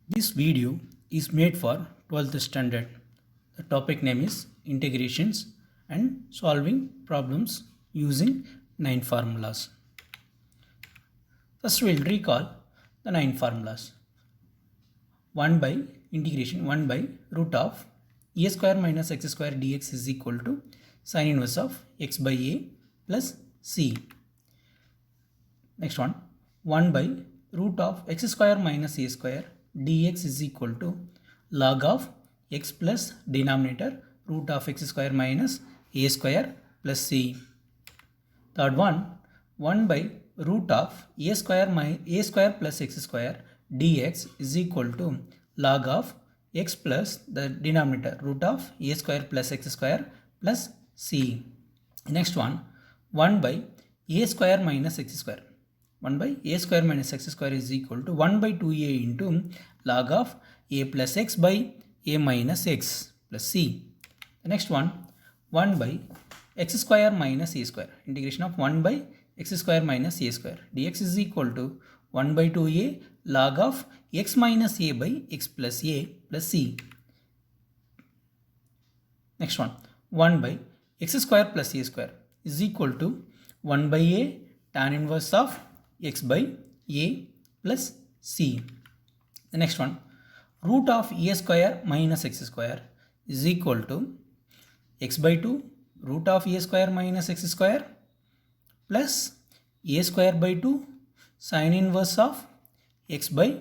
This video is made for 12th standard. The topic name is integrations and solving problems using 9 formulas. First we'll recall the 9 formulas. 1 by integration 1 by root of a square minus x square dx is equal to sin inverse of x by a plus c. Next one, 1 by root of x square minus a square dx is equal to log of x plus denominator root of x square minus a square plus c. Third one, 1 by root of a square plus x square dx is equal to log of x plus the denominator root of a square plus x square plus c. Next one, 1 by a square minus x square. 1 by a square minus x square is equal to 1 by 2a into log of a plus x by a minus x plus c. The next one, 1 by x square minus a square. Integration of 1 by x square minus a square dx is equal to 1 by 2a log of x minus a by x plus a plus c. Next one, 1 by x square plus a square is equal to 1 by a tan inverse of x by a plus c. The next one, root of a square minus x square is equal to x by 2 root of a square minus x square plus a square by 2 sin inverse of x by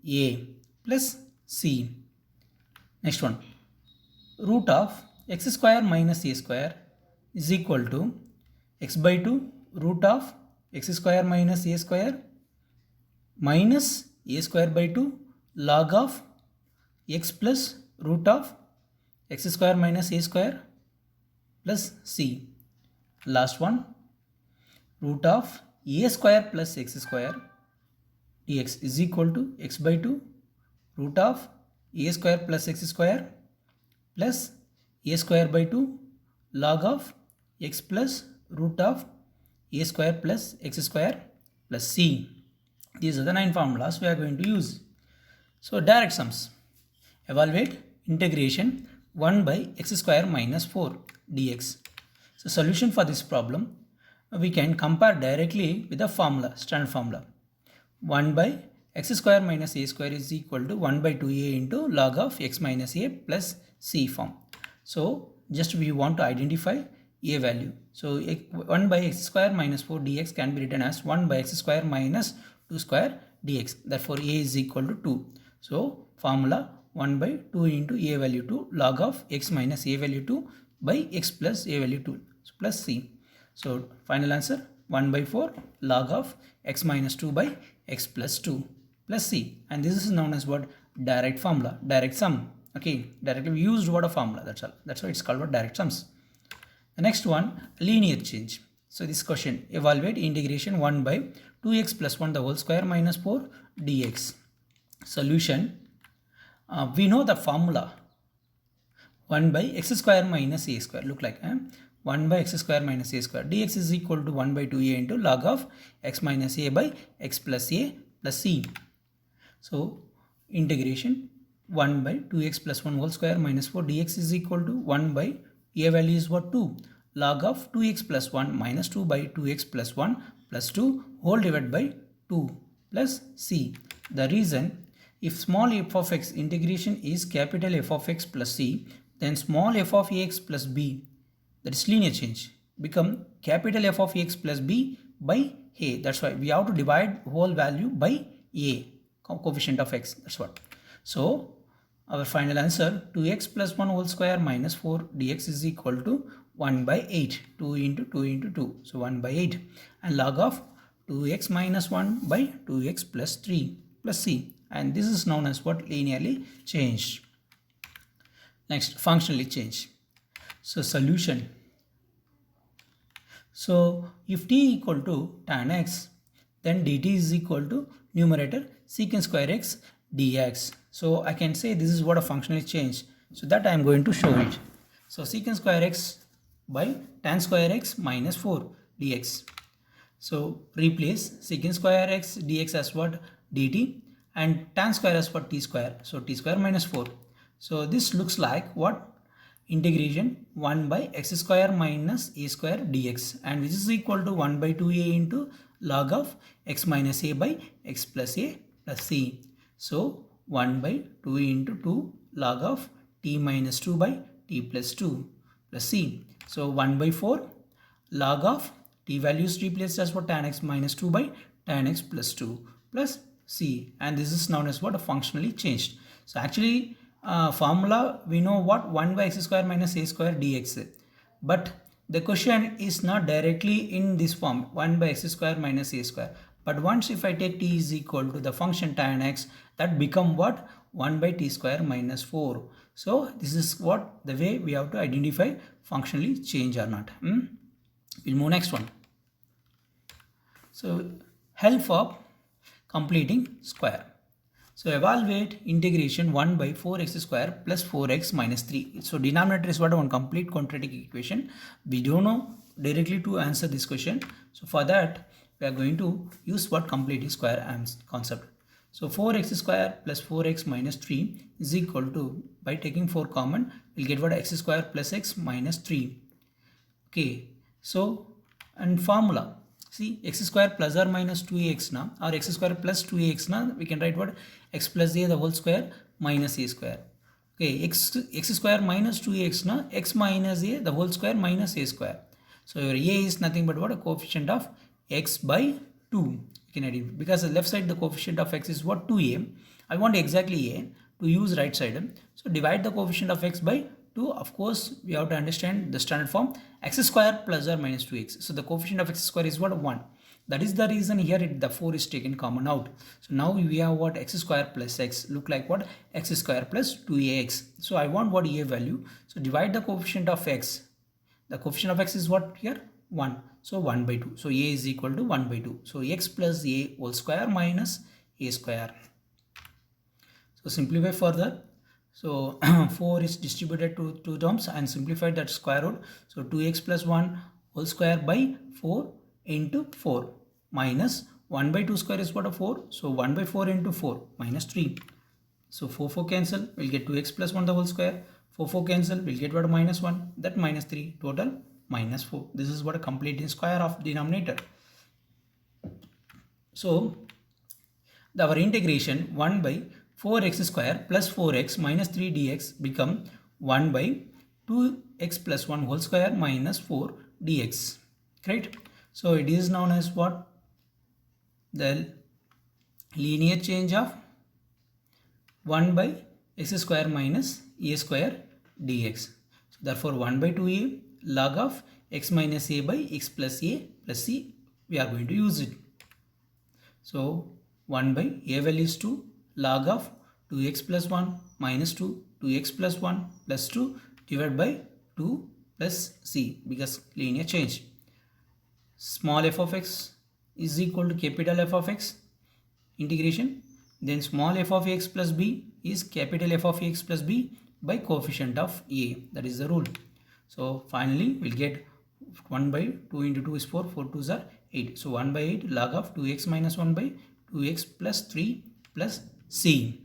a plus c. Next one, root of x square minus a square is equal to x by 2 root of x square minus a square minus a square by 2 log of x plus root of x square minus a square plus c. Last one, root of a square plus x square dx is equal to x by 2 root of a square plus x square plus a square by 2 log of x plus root of a square plus x square plus c. These are the 9 formulas we are going to use. So direct sums. Evaluate integration 1 by x square minus 4 dx. So solution for this problem, we can compare directly with the formula, standard formula. 1 by x square minus a square is equal to 1 by 2a into log of x minus a plus c form. So just we want to identify a value. So 1 by x square minus 4 dx can be written as 1 by x square minus 2 square dx. Therefore a is equal to 2. So formula 1 by 2 into a value 2 log of x minus a value 2 by x plus a value 2 plus c. So final answer 1 by 4 log of x minus 2 by x plus 2 plus c. And this is known as what? Direct formula, direct sum. Okay, directly we used what a formula, that's all. That's why it's called what? Direct sums. The next one, linear change. So this question, evaluate integration 1 by 2x plus 1 the whole square minus 4 dx. Solution, we know the formula 1 by x square minus a square, look like 1 by x square minus a square dx is equal to 1 by 2a into log of x minus a by x plus a plus c. So integration 1 by 2x plus 1 whole square minus 4 dx is equal to 1 by a value is what? 2 log of 2x plus 1 minus 2 by 2x plus 1 plus 2 whole divided by 2 plus c. The reason, if small f of x integration is capital F of x plus c, then small f of ax plus b, that is linear change, become capital F of x plus b by a. That's why we have to divide whole value by a, coefficient of x. That's what. So our final answer 2x plus 1 whole square minus 4 dx is equal to 1 by 8. 2 into 2 into 2. So 1 by 8. And log of 2x minus 1 by 2x plus 3 plus c. And this is known as what? Linearly changed. Next, functionally change. So solution. So if t equal to tan x, then dt is equal to numerator secant square x dx. So I can say this is what a functionally change. So that I am going to show it. So secant square x by tan square x minus 4 dx. So replace secant square x dx as what? Dt, and tan square as for t square, so t square minus 4. So this looks like what? Integration 1 by x square minus a square dx, and which is equal to 1 by 2a into log of x minus a by x plus a plus c. So 1 by 2 into 2 log of t minus 2 by t plus 2 plus c. So 1 by 4 log of t values replaced as for tan x minus 2 by tan x plus 2 plus c, and this is known as what? A functionally changed. So actually formula we know what? 1 by x square minus a square dx, but the question is not directly in this form 1 by x square minus a square, but once if I take t is equal to the function tan x, that become what? 1 by t square minus 4. So this is what the way we have to identify functionally change or not. We'll move next one. So help for completing square. So evaluate integration 1 by 4x square plus 4x minus 3. So denominator is what? One complete quadratic equation. We don't know directly to answer this question. So for that we are going to use what? Completing square concept. So 4x square plus 4x minus 3 is equal to, by taking 4 common, we'll get what? X square plus x minus 3. Okay, so and formula, see x square plus or minus 2ax na, or x square plus 2ax na, we can write what? X plus a the whole square minus a square. Okay, x square minus 2ax na, x minus a the whole square minus a square. So your a is nothing but what? A coefficient of x by 2. You can add it because the left side the coefficient of x is what? 2a. I want exactly a to use right side. So divide the coefficient of x by 2. Of course we have to understand the standard form x square plus or minus 2x. So the coefficient of x square is what? 1. That is the reason here the 4 is taken common out. So now we have what? X square plus x look like what? X square plus 2ax. So I want what? A value. So divide the coefficient of x. The coefficient of x is what here? 1. So 1 by 2. So a is equal to 1 by 2. So x plus a whole square minus a square. So simplify further. So 4 is distributed to 2 terms and simplified that square root. So 2x plus 1 whole square by 4 into 4 minus 1 by 2 square is what? A 4. So 1 by 4 into 4 minus 3. So 4 cancel, we'll get 2x plus 1 the whole square. 4 cancel, we'll get what? Minus 1, that minus 3, total minus 4. This is what? A complete square of denominator. So our integration 1 by 4x square plus 4x minus 3 dx become 1 by 2x plus 1 whole square minus 4 dx. Right? So it is known as what? The linear change of 1 by x square minus a square dx. So therefore 1 by 2a log of x minus a by x plus a plus c, we are going to use it. So 1 by a value is 2 log of 2x plus 1 minus 2, 2x plus 1 plus 2 divided by 2 plus c, because linear change. Small f of x is equal to capital F of x integration. Then small f of x plus b is capital F of x plus b by coefficient of a. That is the rule. So finally we'll get 1 by 2 into 2 is 4, 4 2s are 8. So 1 by 8 log of 2x minus 1 by 2x plus 3 plus c.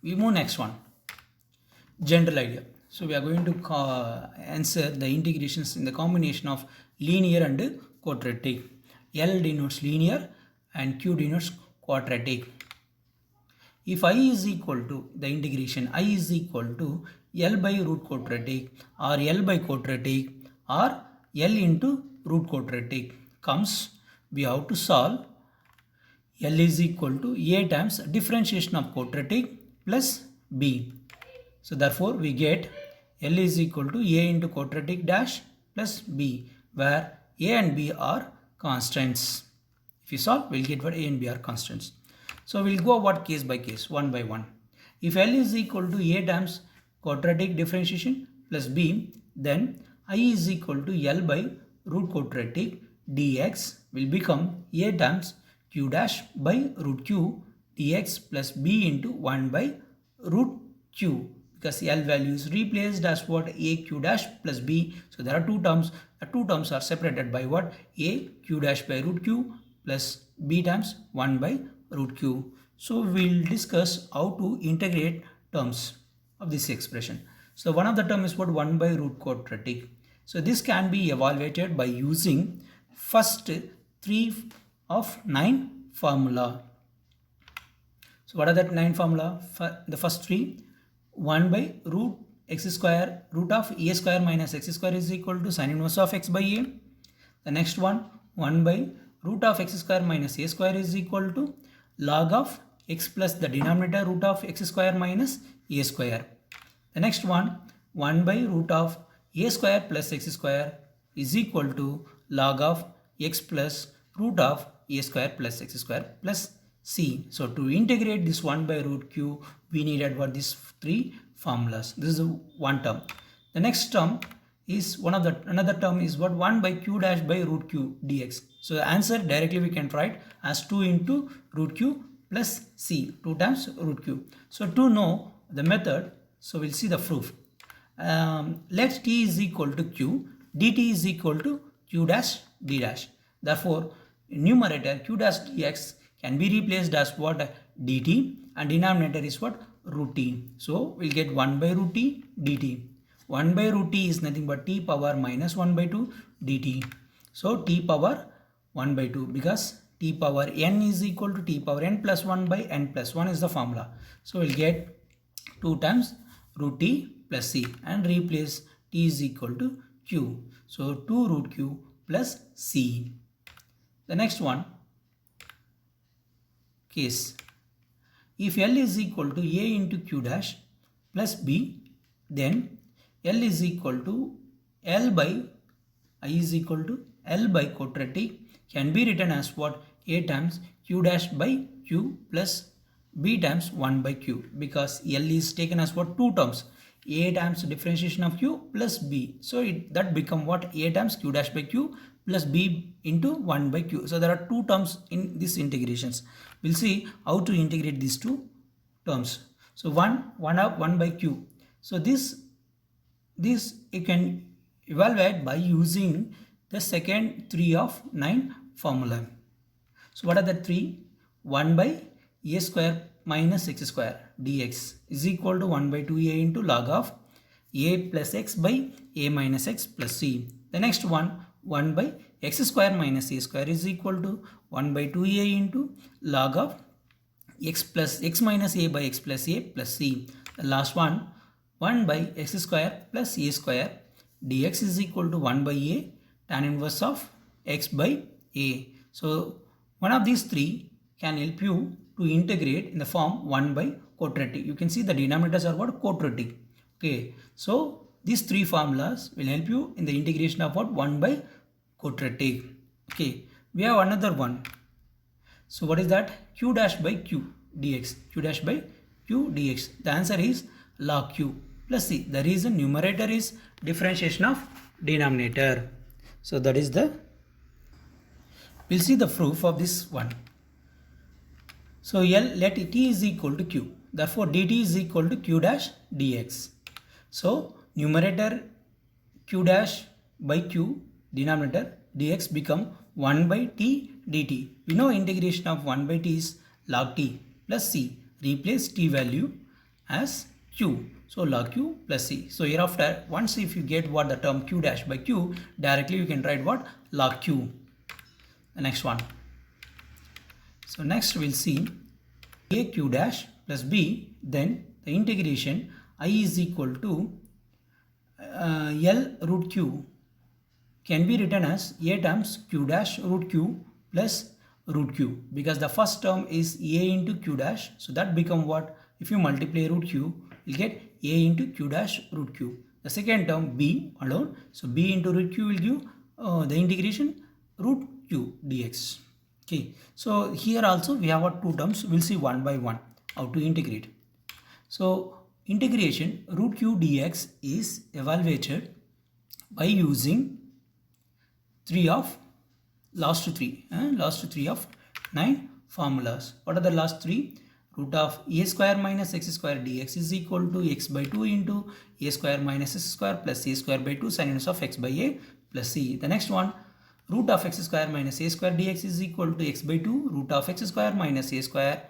We move next one. General idea. So we are going to answer the integrations in the combination of linear and quadratic. L denotes linear and Q denotes quadratic. If I is equal to the integration, I is equal to L by root quadratic or L by quadratic or L into root quadratic comes, we have to solve L is equal to A times differentiation of quadratic plus B. So therefore we get L is equal to A into quadratic dash plus B, where A and B are constants. If we solve, we'll get what? A and B are constants. So we'll go what? Case by case, one by one. If L is equal to A times quadratic differentiation plus B, then I is equal to L by root quadratic dx will become A times Q dash by root Q dx plus B into 1 by root Q, because L value is replaced as what? A Q dash plus B. So there are two terms. The two terms are separated by what? A Q dash by root Q plus B times 1 by root Q. So we'll discuss how to integrate terms of this expression. So one of the term is what 1 by root quadratic. So this can be evaluated by using first 3 of 9 formula. So what are that 9 formula? The first 3, 1 by root x square, root of a square minus x square is equal to sin inverse of x by a. The next one, 1 by root of x square minus a square is equal to log of x plus the denominator root of x square minus a square. The next one, 1 by root of a square plus x square is equal to log of x plus root of a square plus x square plus c. So to integrate this 1 by root q, we needed what these 3 formulas. This is one term. The next term is another term is what 1 by q dash by root q dx. So the answer directly we can write as 2 into root q plus c, 2 times root q. So to know the method, so we'll see the proof. Let t is equal to q, dt is equal to q dash d dash. Therefore, numerator q dash dx can be replaced as what dt and denominator is what root t. So we'll get 1 by root t dt. 1 by root t is nothing but t power minus 1 by 2 dt. So t power 1 by 2 because t power n is equal to t power n plus 1 by n plus 1 is the formula. So we'll get 2 times root t plus c and replace t is equal to q. So 2 root q plus c. The next one, case. If L is equal to a into q dash plus b, then L is equal to L by I is equal to L by quadratic can be written as what a times q dash by q plus b times 1 by q, because L is taken as what 2 terms, a times differentiation of q plus b. So that become what a times q dash by q plus b into 1 by q. So there are 2 terms in these integrations. We'll see how to integrate these 2 terms. So 1 by q. So this you can evaluate by using the second 3 of 9 formula. So what are the 3? 1 by a square minus x square dx is equal to 1 by 2a into log of a plus x by a minus x plus c. The next one, 1 by x square minus a square is equal to 1 by 2a into log of x plus x minus a by x plus a plus c. The last one, 1 by x square plus a square dx is equal to 1 by a tan inverse of x by a. So one of these 3 can help you to integrate in the form 1 by quadratic. You can see the denominators are what quadratic. Okay, so these 3 formulas will help you in the integration of what 1 by quadratic. Okay, we have another one. So what is that? Q dash by q dx. Q dash by q dx. The answer is log q plus c. The reason numerator is differentiation of denominator. So that is the, we'll see the proof of this one. So let t is equal to q. Therefore dt is equal to q dash dx. So numerator q dash by q, denominator dx become 1 by t dt. We know integration of 1 by t is log t plus c. Replace t value as q. So log q plus c. So hereafter, once if you get what the term q dash by q, directly you can write what log q. The next one. So next we'll see a q dash plus b, then the integration I is equal to L root q can be written as a times q dash root q plus root q, because the first term is a into q dash. So that become what, if you multiply root q, you'll get a into q dash root q. The second term b alone, so b into root q will give the integration root q dx. Okay, so here also we have what 2 terms. We'll see one by one how to integrate. So integration root q dx is evaluated by using last 3 of 9 formulas. What are the last 3? Root of a square minus x square dx is equal to x by 2 into a square minus s square plus a square by 2 sin inverse of x by a plus c. The next one, root of x square minus a square dx is equal to x by 2 root of x square minus a square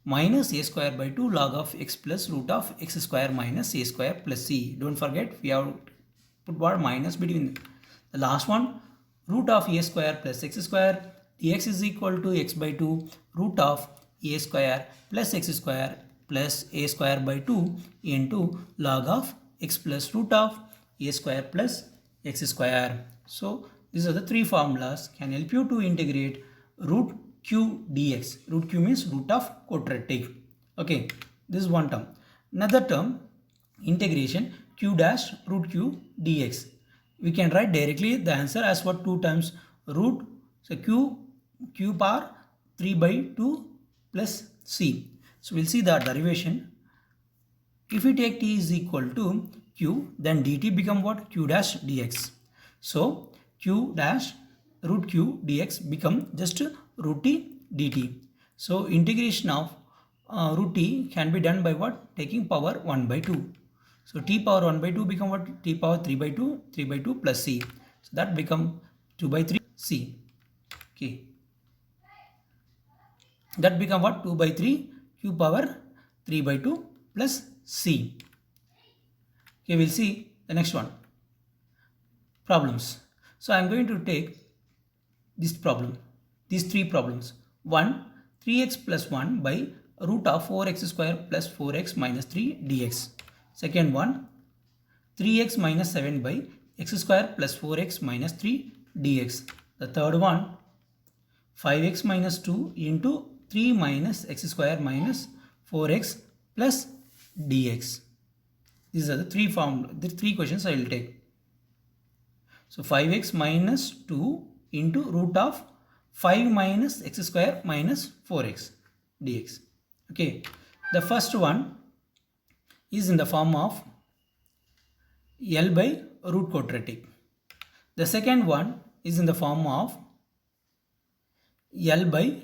minus a square by 2 log of x plus root of x square minus a square plus c. Don't forget we have put word minus between the last one. Root of a square plus x square dx is equal to x by 2 root of a square plus x square plus a square by 2 into log of x plus root of a square plus x square. So these are the three formulas can help you to integrate root q dx. Root q means root of quadratic. Okay, this is one term. Another term, integration q dash root q dx. We can write directly the answer as what 2 times root, so q power 3 by 2 plus c. So we'll see the derivation. If we take t is equal to q, then dt become what? Q dash dx. So q dash root q dx become just root t dt. So integration of root t can be done by what? Taking power 1 by 2. So t power 1 by 2 become what? T power 3 by 2 plus c. So that become 2 by 3 c. Okay. That become what? 2 by 3 q power 3 by 2 plus c. Okay, we'll see the next one. Problems. So I am going to take this problem, these three problems. 1. 3x plus 1 by root of 4x square plus 4x minus 3 dx. Second one, 3x minus 7 by x square plus 4x minus 3 dx. The third one, 5x minus 2 into 3 minus x square minus 4x plus dx. These are the three questions I will take. So 5x minus 2 into root of 5 minus x square minus 4x dx. Okay, the first one is in the form of L by root quadratic. The second one is in the form of L by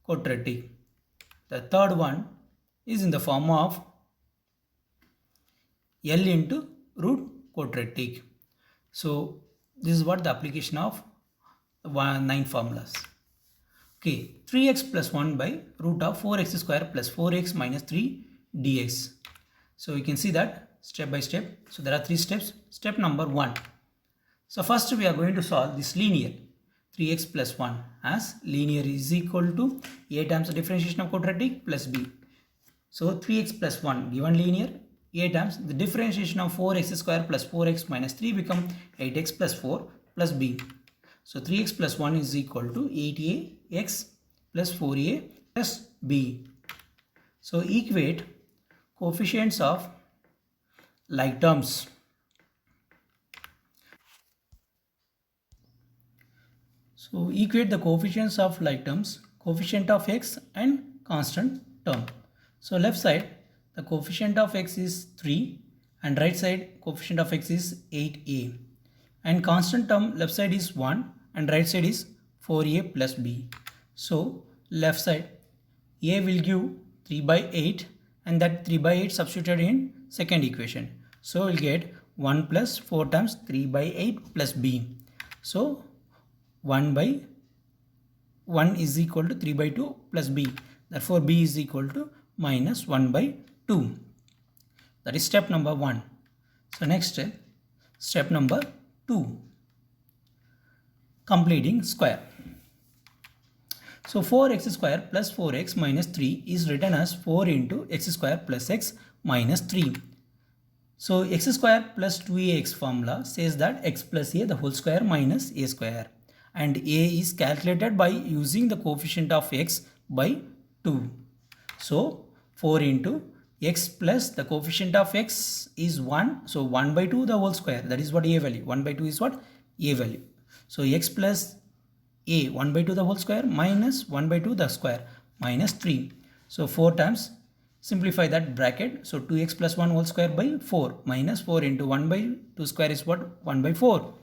quadratic. The third one is in the form of L into root quadratic. So this is what the application of 9 formulas. Okay, 3x plus 1 by root of 4x square plus 4x minus 3 dx. So we can see that step by step. So there are 3 steps. Step number 1. So first we are going to solve this linear 3x plus 1 as linear is equal to a times the differentiation of quadratic plus b. So 3x plus 1 given linear, a times the differentiation of 4x square plus 4x minus 3 become 8x plus 4 plus b. So 3x plus 1 is equal to 8ax plus 4a plus b. So equate coefficients of like terms. So equate the coefficients of like terms, coefficient of x and constant term. So left side the coefficient of x is 3 and right side coefficient of x is 8a and constant term left side is 1 and right side is 4a plus b. So left side a will give 3 by 8 and that 3 by 8 substituted in second equation. So we'll get 1 plus 4 times 3 by 8 plus b. So 1 by 1 is equal to 3 by 2 plus b. Therefore b is equal to minus 1 by 2. That is step number 1. So next step number 2. Completing square. So 4x square plus 4x minus 3 is written as 4 into x square plus x minus 3. So x square plus 2ax formula says that x plus a the whole square minus a square. And a is calculated by using the coefficient of x by 2. So 4 into x plus the coefficient of x is 1. So 1 by 2 the whole square, that is what a value. 1 by 2 is what? A value. So x plus a 1 by 2 the whole square minus 1 by 2 the square minus 3. So 4 times, simplify that bracket. So 2x plus 1 whole square by 4 minus 4 into 1 by 2 square is what? 1 by 4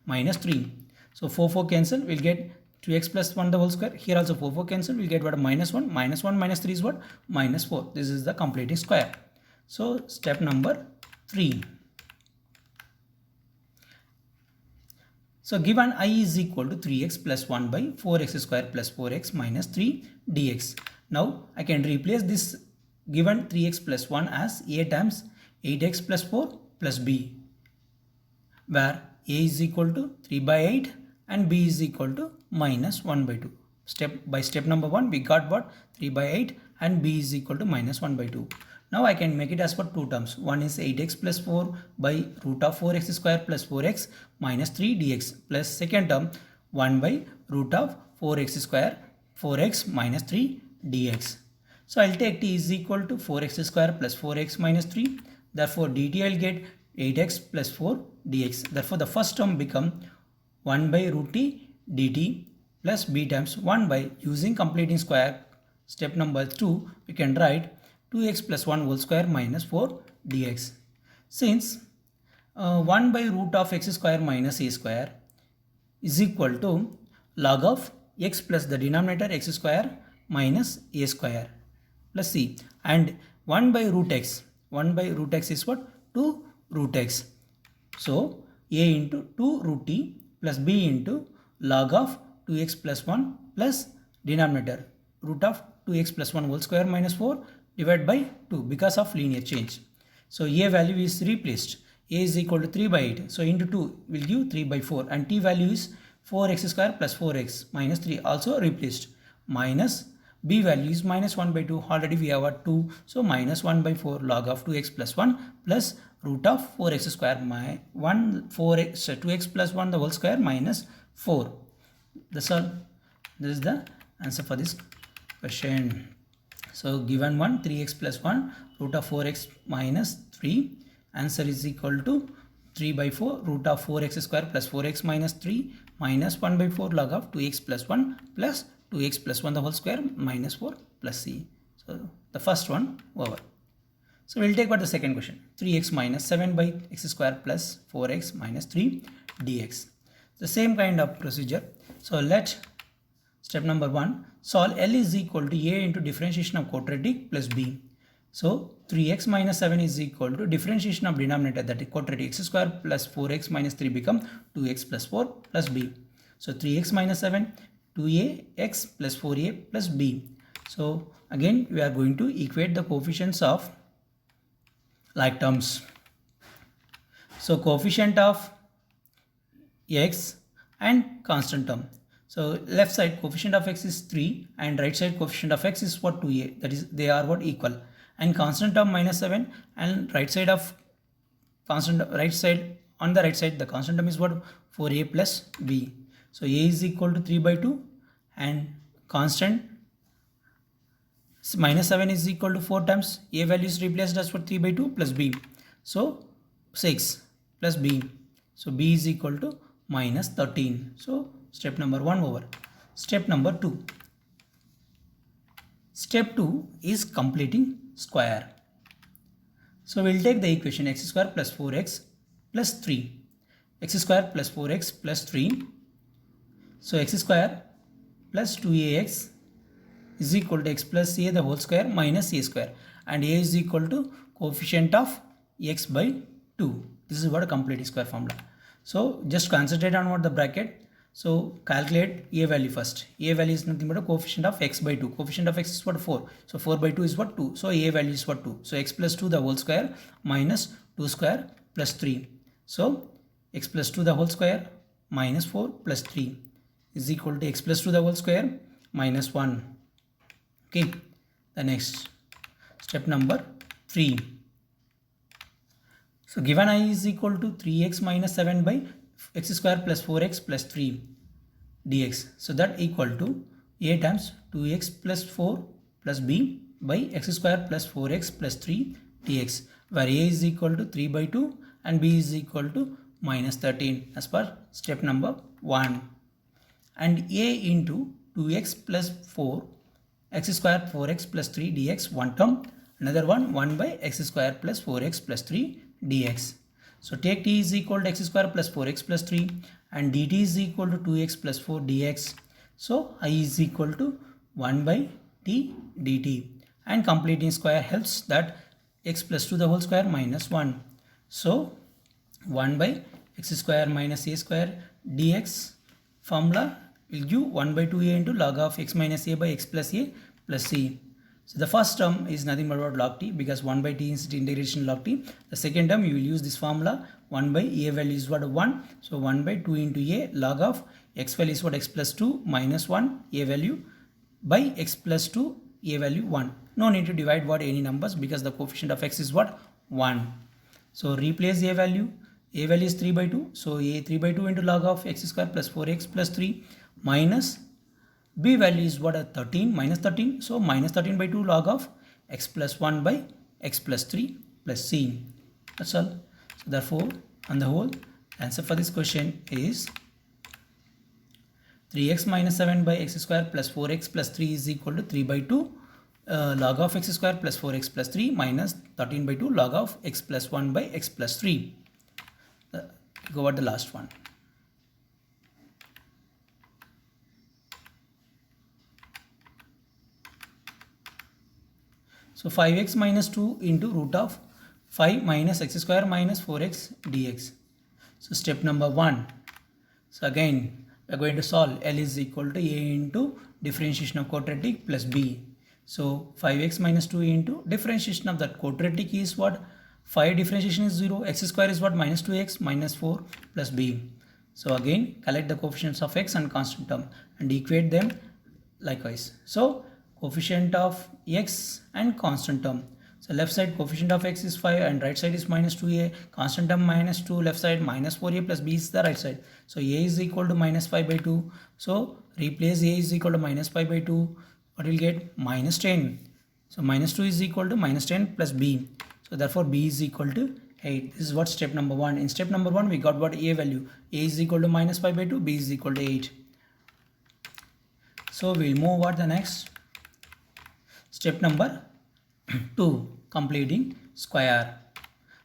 minus 3. So 4 cancel, we'll get 2x plus 1 the whole square. Here also 4 cancel, we'll get what? Minus 1. Minus 1 minus 3 is what? Minus 4. This is the completing square. So step number 3. So given I is equal to 3x plus 1 by 4x square plus 4x minus 3 dx. Now I can replace this given 3x plus 1 as a times 8x plus 4 plus b, where a is equal to 3 by 8 and b is equal to minus 1 by 2. Step number 1 we got what? 3 by 8 and b is equal to minus 1 by 2. Now I can make it as per two terms. One is 8x plus 4 by root of 4x square plus 4x minus 3 dx, plus second term 1 by root of 4x square 4x minus 3 dx. So I'll take t is equal to 4x square plus 4x minus 3. Therefore dt I'll get 8x plus 4 dx. Therefore the first term become 1 by root t dt plus b times 1 by, using completing square, step number 2, we can write 2x plus 1 whole square minus 4 dx. Since 1 by root of x square minus a square is equal to log of x plus the denominator x square minus a square plus c, and 1 by root x is what? 2 root x. So a into 2 root t plus b into log of 2x plus 1 plus denominator root of 2x plus 1 whole square minus 4 divided by 2 because of linear change. So a value is replaced. A is equal to 3 by 8. So into 2 will give 3 by 4, and t value is 4x square plus 4x minus 3, also replaced. Minus b value is minus 1 by 2. Already we have a 2. So minus 1 by 4 log of 2x plus 1 plus root of 4x square 2x plus 1 the whole square minus 4. That's all. This is the answer for this question. So given one 3x plus 1 root of 4x minus 3, answer is equal to 3 by 4 root of 4x square plus 4x minus 3 minus 1 by 4 log of 2x plus 1 plus 2x plus 1 the whole square minus 4 plus c. So the first one over. So we'll take what the second question, 3x minus 7 by x square plus 4x minus 3 dx. The same kind of procedure. So let step number 1, solve L is equal to a into differentiation of quadratic plus b. So 3x minus 7 is equal to differentiation of denominator, that is quadratic, x square plus 4x minus 3 become 2x plus 4 plus b. So 3x minus 7, 2a x plus 4a plus b. So again we are going to equate the coefficients of like terms. So coefficient of x and constant term. So left side coefficient of x is 3 and right side coefficient of x is what? 2a, that is they are what? Equal. And constant term minus 7, and right side of constant, right side, on the right side the constant term is what? 4a plus b. So a is equal to 3 by 2 and constant minus 7 is equal to 4 times a value is replaced as what? 3 by 2 plus b. So 6 plus b. So b is equal to minus 13. So step number 1 over. Step number 2. Step 2 is completing square. So we'll take the equation x square plus 4x plus 3. X square plus 4x plus 3. So x square plus 2ax is equal to x plus a the whole square minus a square, and a is equal to coefficient of x by 2. This is what a complete square formula. So just concentrate on what the bracket. So calculate a value first. A value is nothing but a coefficient of x by 2. Coefficient of x is what? 4. So 4 by 2 is what? 2. So a value is what? 2. So x plus 2 the whole square minus 2 square plus 3. So x plus 2 the whole square minus 4 plus 3 is equal to x plus 2 the whole square minus 1. Okay. The next step number 3. So given I is equal to 3x minus 7 by x square plus 4x plus 3 dx. So that equal to a times 2x plus 4 plus b by x square plus 4x plus 3 dx, where a is equal to 3 by 2 and b is equal to minus 13 as per step number 1. And a into 2x plus 4 x square 4x plus 3 dx one term, another one 1 by x square plus 4x plus 3 dx. So take t is equal to x square plus 4x plus 3 and dt is equal to 2x plus 4 dx. So I is equal to 1 by t dt, and completing square helps, that x plus 2 the whole square minus 1. So 1 by x square minus a square dx formula will give 1 by 2a into log of x minus a by x plus a plus c. So the first term is nothing but log t, because 1 by t is integration log t. The second term you will use this formula, 1 by a value is what, 1. So 1 by 2 into a log of x value is what, x plus 2 minus 1 a value by x plus 2 a value 1. No need to divide what any numbers, because the coefficient of x is what, 1. So replace a value is 3 by 2. So a 3 by 2 into log of x square plus 4x plus 3 minus b value is what, 13 minus 13. So minus 13 by 2 log of x plus 1 by x plus 3 plus c. That's all. So therefore, on the whole, answer for this question is 3x minus 7 by x square plus 4x plus 3 is equal to 3 by 2 log of x square plus 4x plus 3 minus 13 by 2 log of x plus 1 by x plus 3. Go over the last one. So 5x minus 2 into root of 5 minus x square minus 4x dx. So step number 1. So again, we are going to solve. L is equal to a into differentiation of quadratic plus b. So 5x minus 2 into differentiation of that quadratic is what? 5 differentiation is 0. X square is what? Minus 2x minus 4 plus b. So again, collect the coefficients of x and constant term and equate them likewise. So coefficient of x and constant term. So left side coefficient of x is 5 and right side is minus 2a. Constant term minus 2, left side minus 4a plus b is the right side. So a is equal to minus 5 by 2. So replace a is equal to minus 5 by 2. What will get? Minus 10. So minus 2 is equal to minus 10 plus b. So therefore b is equal to 8. This is what step number 1. In step number 1 we got what? A value. A is equal to minus 5 by 2. B is equal to 8. So we'll move over the next. Step number 2, completing square.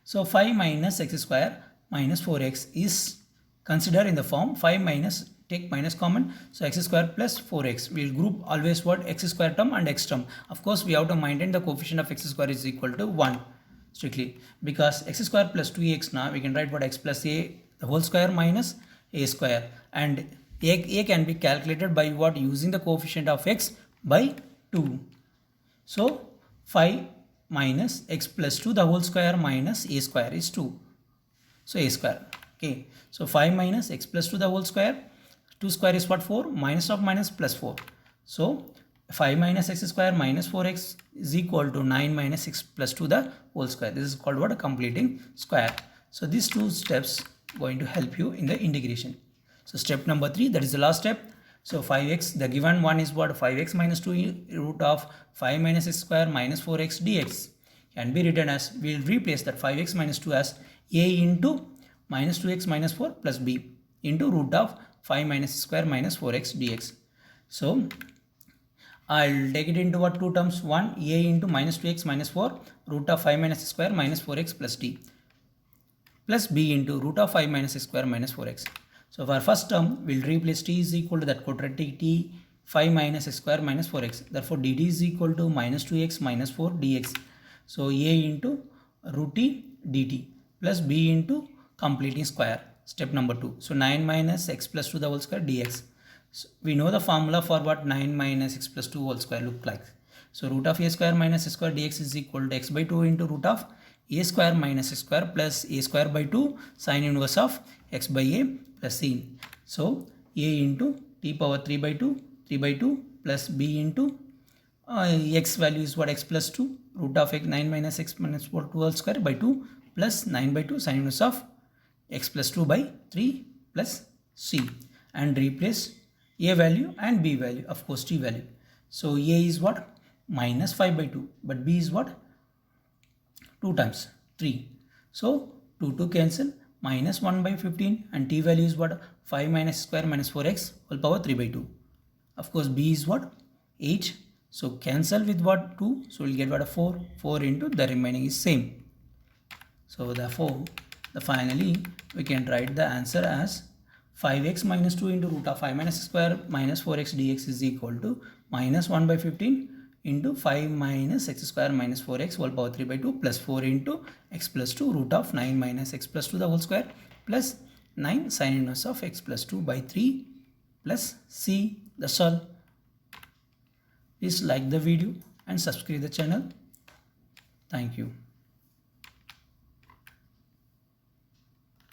So 5 minus x square minus 4x is considered in the form 5 minus, take minus common, so x square plus 4x. We will group always what? X square term and x term. Of course, we have to maintain the coefficient of x square is equal to 1 strictly, because x square plus 2x, now we can write what? X plus a the whole square minus a square, and a can be calculated by what? Using the coefficient of x by 2. So 5 minus x plus 2 the whole square minus a square is 2. So a square. Okay. So 5 minus x plus 2 the whole square. 2 square is what? 4. Minus of minus plus 4. So 5 minus x square minus 4x is equal to 9 minus x plus 2 the whole square. This is called what? Completing square. So these two steps going to help you in the integration. So step number 3, that is the last step. So 5x, the given one is what? 5x minus 2 root of 5 minus x square minus 4x dx can be written as, we will replace that 5x minus 2 as a into minus 2x minus 4 plus b into root of 5 minus square minus 4x dx. So I'll take it into what? Two terms. One, a into minus 2x minus 4 root of 5 minus square minus 4x plus d plus b into root of 5 minus square minus 4x. So for first term, we'll replace t is equal to that quadratic t 5 minus x square minus 4x. Therefore, dt is equal to minus 2x minus 4 dx. So a into root t dt plus b into completing square. Step number 2. So 9 minus x plus 2 the whole square dx. So we know the formula for what 9 minus x plus 2 whole square look like. So root of a square minus x square dx is equal to x by 2 into root of a square minus x square plus a square by 2 sine inverse of x by a plus c. So a into t power 3 by 2 plus b into x value is what? X plus 2 root of x 9 minus x minus 4 2 whole square by 2 plus 9 by 2 sine inverse of x plus 2 by 3 plus c, and replace a value and b value, of course t value. So a is what? Minus 5 by 2, but b is what? 2 times 3. So 2 cancel, minus 1 by 15, and t value is what? 5 minus square minus 4x whole power 3 by 2. Of course b is what? 8. So cancel with what? 2. So we'll get what? 4. 4 into the remaining is same. So therefore, finally we can write the answer as 5x minus 2 into root of 5 minus square minus 4x dx is equal to minus 1 by 15 into 5 minus x square minus 4x whole power 3 by 2 plus 4 into x plus 2 root of 9 minus x plus 2 the whole square plus 9 sine inverse of x plus 2 by 3 plus c. That's all. Please like the video and subscribe the channel. Thank you.